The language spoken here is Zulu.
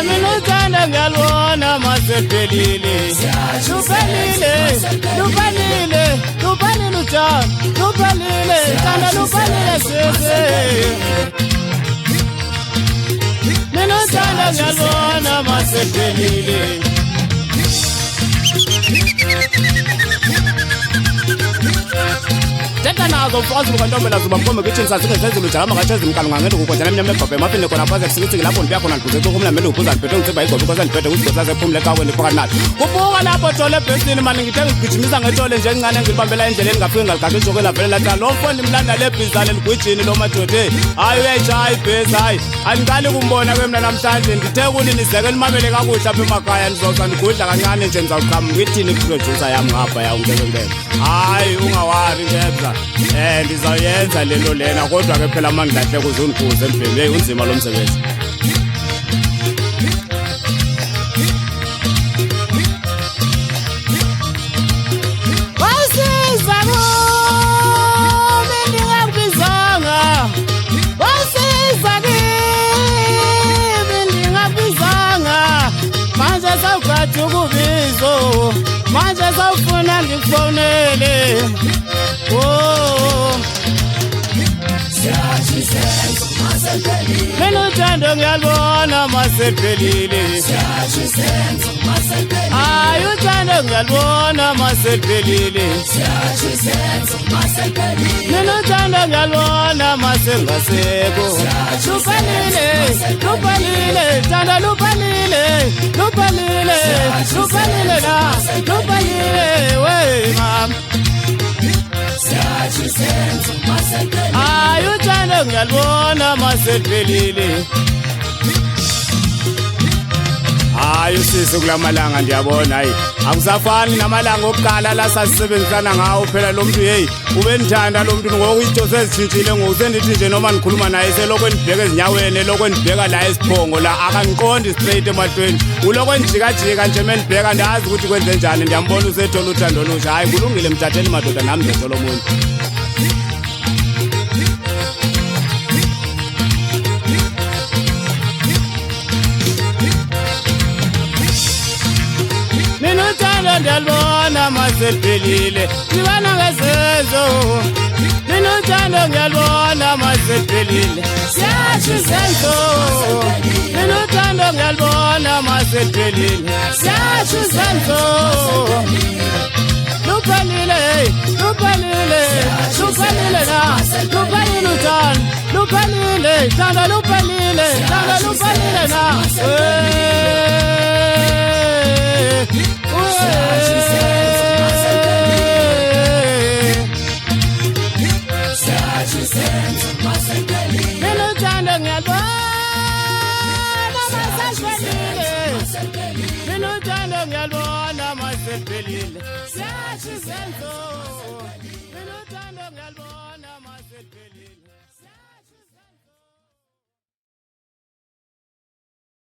Mina uthando ngiyalubona masephelile. Luphelile uthando, luphelile thando, luphelile sisi. Mina uthando ngiyalubona masephelile. Teka nazo mfazi ukantombela zuba mkombe kitchen sasike sezulu jalama kachezi mkalunga ngento kukonjana emnyama ebhabhe mafine khona phaze kusikitsiki lapho ndiya khona ndibuze ukuthi umlameli uphuza ndiphethe ngithiba igobo because ndiphethe ukuthi sase phumule kawe ndiphakathi nathi kubuka lapho tole besini mani ngithe ngigijimisa ngetole nje encane ngibambela endleleni ngafike ngaligaka ijoko lavela la lo mfo ndimlanda lebhizane ligwijini lo madode hayi uyayichaya ibhezi hayi andikali kumbona kwemna namhlanje ndithe kuni nizeke nimamele kakuhle apha emakhaya ndizoza ndigudla kancane nje ndizawuqhamu ngithini iproducer yami ngapha ya ungekengeke hayi ungawari ngebza ndizawuyenza lento lena kodwa ke phela mangilahle kuzundikuze emhlweni hey unzima lo msebenzi manje sawufuna ngikufonele mina uthando ngiyalubona masephelile hayi uthando ngiyalubona masephelile mina uthando ngiyalubona masengaseko luphelile thando luphelile la luphelile we mama hayi uthando ngiyalubona masephelile hayi usisi kulamalanga ndiyabona hayi akusafani namalanga okuqala la sasisebenzisana ngawo phela lo muntu hey ube ndithanda lo muntu ngoku izinto sezitshintshile ngoku sendithi nje noma ngikhuluma naye selokho endibheka ezinyaweni elokho endibheka la esiphongo la akangiqondi straight emahlweni ulokho endijikajika nje mendibheka ndazi ukuthi kwenze njani ndiyambona usethola uthando olusha hayi kulungile mthatheni madoda nami ngithola omuntu ngiyalubona masephelile ngibona ngezenzo mina uthando ngiyalubona masephelile siyasho izenzo mina uthando ngiyalubona masephelile siyasho izenzo luphelile na luphelile uthando luphelile thando luphelile na mina uthando ngiyalubona masephelile siyasho izenzo mina uthando ngiyalubona masephelile